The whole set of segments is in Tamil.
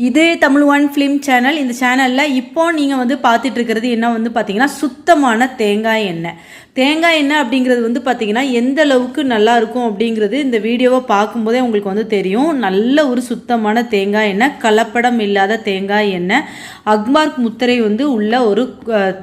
இதே தமிழ் ஒன் ஃபிலிம் சேனல். இந்த சேனலில் இப்போ நீங்கள் வந்து பார்த்துட்டு இருக்கிறது என்ன வந்து பார்த்தீங்கன்னா சுத்தமான தேங்காய் எண்ணெய். தேங்காய் எண்ணெய் அப்படிங்கிறது வந்து பார்த்தீங்கன்னா எந்த அளவுக்கு நல்லா இருக்கும் அப்படிங்கிறது இந்த வீடியோவை பார்க்கும்போதே உங்களுக்கு வந்து தெரியும். நல்ல ஒரு சுத்தமான தேங்காய் எண்ணெய், கலப்படம் இல்லாத தேங்காய் எண்ணெய், அக்மார்க் முத்திரை வந்து உள்ள ஒரு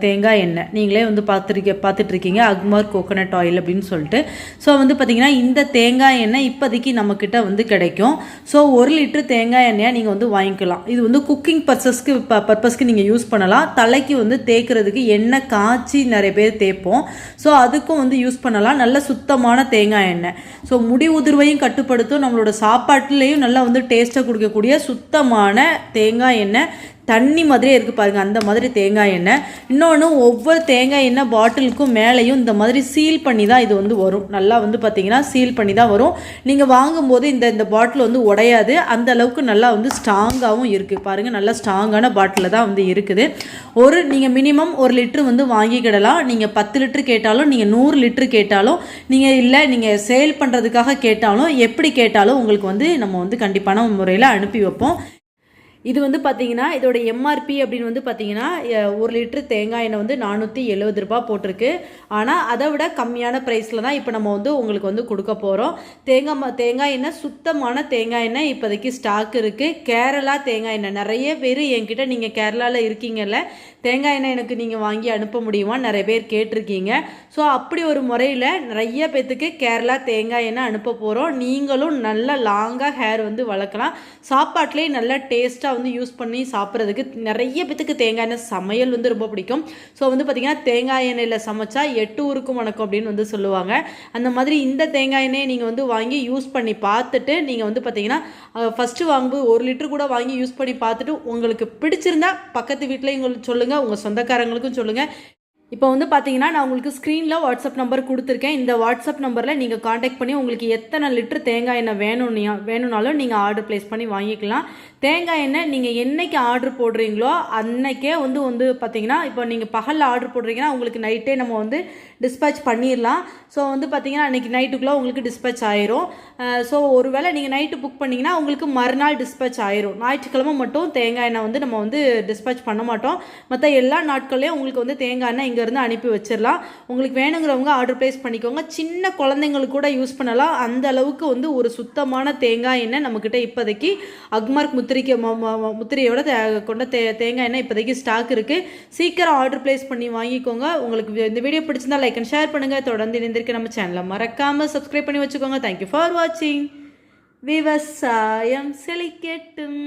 தேங்காய் எண்ணெய். நீங்களே வந்து பார்த்துட்ருக்கீங்க அக்மார்க் கோகோனட் ஆயில் அப்படின்னு சொல்லிட்டு. ஸோ வந்து பார்த்தீங்கன்னா இந்த தேங்காய் எண்ணெய் இப்போதைக்கு நம்மக்கிட்ட வந்து கிடைக்கும். ஸோ 1 லிட்டர் தேங்காய் எண்ணெயை நீங்கள் வந்து வாங்கிக்கலாம். இது வந்து குக்கிங் பர்பஸ்க்கு நீங்கள் யூஸ் பண்ணலாம். தலைக்கு வந்து தேய்க்கிறதுக்கு எண்ணெய் காய்ச்சி நிறைய பேர் தேய்ப்போம். ஸோ அதுக்கும் வந்து யூஸ் பண்ணலாம். நல்ல சுத்தமான தேங்காய் எண்ணெய். ஸோ முடி உதிர்வையும் கட்டுப்படுத்தும், நம்மளோட சாப்பாட்டுலேயும் நல்லா வந்து டேஸ்ட்டாக கொடுக்கக்கூடிய சுத்தமான தேங்காய் எண்ணெய். தண்ணி மாதிரியே இருக்குது பாருங்கள், அந்த மாதிரி தேங்காய் எண்ணெய். இன்னொன்று, ஒவ்வொரு தேங்காய் எண்ணெய் பாட்டிலுக்கும் மேலேயும் இந்த மாதிரி சீல் பண்ணி தான் இது வந்து வரும். நல்லா வந்து பார்த்தீங்கன்னா சீல் பண்ணி தான் வரும். நீங்கள் வாங்கும்போது இந்த பாட்டில் வந்து உடையாது. அந்த அளவுக்கு நல்லா வந்து ஸ்ட்ராங்காகவும் இருக்குது பாருங்கள். நல்லா ஸ்ட்ராங்கான பாட்டில் தான் வந்து இருக்குது. நீங்கள் மினிமம் 1 லிட்டர் வந்து வாங்கிக்கிடலாம். நீங்கள் 10 லிட்டர் கேட்டாலும், நீங்கள் 100 லிட்டர் கேட்டாலும், நீங்கள் சேல் பண்ணுறதுக்காக கேட்டாலும், எப்படி கேட்டாலும் உங்களுக்கு வந்து நம்ம வந்து கண்டிப்பான முறையில் அனுப்பி வைப்போம். இது வந்து பார்த்தீங்கன்னா இதோட எம்ஆர்பி அப்படின்னு வந்து பார்த்தீங்கன்னா 1 லிட்டர் தேங்காய் எண்ணெய் வந்து 470 ரூபா போட்டிருக்கு. ஆனால் அதை விட கம்மியான ப்ரைஸில் தான் இப்போ நம்ம வந்து உங்களுக்கு வந்து கொடுக்க போகிறோம். தேங்காய் எண்ணெய், சுத்தமான தேங்காய் எண்ணெய் இப்போதைக்கு ஸ்டாக் இருக்குது. கேரளா தேங்காய் எண்ணெய். நிறைய பேர் என்கிட்ட நீங்கள் கேரளாவில் இருக்கீங்கல்ல, தேங்காய் எண்ணெய் எனக்கு நீங்கள் வாங்கி அனுப்ப முடியுமா நிறைய பேர் கேட்டிருக்கீங்க. ஸோ அப்படி ஒரு முறையில் நிறைய பேர்த்துக்கு கேரளா தேங்காய் எண்ணெய் அனுப்ப போகிறோம். நீங்களும் நல்ல லாங்காக ஹேர் வந்து வளர்க்கலாம். சாப்பாட்லேயே நல்ல டேஸ்ட்டாக வந்து யூஸ் பண்ணி சாப்பிட்றதுக்கு நிறைய பேத்துக்கு தேங்காய் எண்ணெய் சமையல் வந்து ரொம்ப பிடிக்கும். ஸோ வந்து பார்த்திங்கன்னா தேங்காய் எண்ணெயில் சமைச்சா 8 ஊருக்கும் வணக்கம் அப்படின்னு வந்து சொல்லுவாங்க. அந்த மாதிரி இந்த தேங்காய் எண்ணெயை நீங்கள் வந்து வாங்கி யூஸ் பண்ணி பார்த்துட்டு நீங்கள் வந்து பார்த்திங்கன்னா ஃபஸ்ட்டு வாங்கும்போது 1 லிட்டர் கூட வாங்கி யூஸ் பண்ணி பார்த்துட்டு உங்களுக்கு பிடிச்சிருந்தா பக்கத்து வீட்டிலையும் உங்களுக்கு சொல்லுங்கள், உங்கள் சொந்தக்காரங்களுக்கும் சொல்லுங்கள். இப்போ வந்து பார்த்தீங்கன்னா நான் உங்களுக்கு ஸ்க்ரீனில் வாட்ஸ்அப் நம்பர் கொடுத்துருக்கேன். இந்த வாட்ஸ்அப் நம்பரில் நீங்கள் காண்டாக்ட் பண்ணி உங்களுக்கு எத்தனை லிட்டர் தேங்காய் எண்ணெய் வேணும்னாலும் நீங்கள் ஆர்டர் ப்ளேஸ் பண்ணி வாங்கிக்கலாம். தேங்காய் எண்ணெய் நீங்கள் என்றைக்கு ஆர்டர் போடுறீங்களோ அன்னைக்கே வந்து பார்த்தீங்கன்னா இப்போ நீங்கள் பகலில் ஆர்டர் போடுறீங்கன்னா உங்களுக்கு நைட்டே நம்ம வந்து டிஸ்பேச் பண்ணிடலாம். ஸோ வந்து பார்த்தீங்கன்னா அன்றைக்கி நைட்டுக்குள்ளே உங்களுக்கு டிஸ்பேச் ஆயிரும். ஸோ ஒருவேளை நீங்கள் நைட்டு புக் பண்ணிங்கன்னா உங்களுக்கு மறுநாள் டிஸ்பேச் ஆயிரும். ஞாயிற்றுக்கிழமை மட்டும் தேங்காய் எண்ணெய் வந்து நம்ம வந்து டிஸ்பேச் பண்ண மாட்டோம். மற்ற எல்லா நாட்கள்லேயும் உங்களுக்கு வந்து தேங்காய் எண்ணெய் இருந்து அனுப்பி வச்சிடலாம். உங்களுக்கு வேணுங்கிறவங்க ஆர்டர் பிளேஸ் பண்ணிக்கோங்க. சின்ன குழந்தைங்களுக்கு கூட யூஸ் பண்ணலாம். அந்த அளவுக்கு வந்து ஒரு சுத்தமான தேங்காய் எண்ணெய் நம்மக்கிட்ட இப்போதைக்கு அக்மார்க் முத்திரையோட கொண்ட தேங்காய் எண்ணெய் இப்போதைக்கு ஸ்டாக் இருக்குது. சீக்கிரம் ஆர்டர் பிளேஸ் பண்ணி வாங்கிக்கோங்க. உங்களுக்கு இந்த வீடியோ பிடிச்சிருந்தா லைக் அண்ட் ஷேர் பண்ணுங்கள். தொடர்ந்து இணைந்திருக்க நம்ம சேனலை மறக்காமல் சப்ஸ்கிரைப் பண்ணி வச்சுக்கோங்க. தேங்க்யூ ஃபார் வாட்சிங். விவசாயம் செழிக்கட்டும்.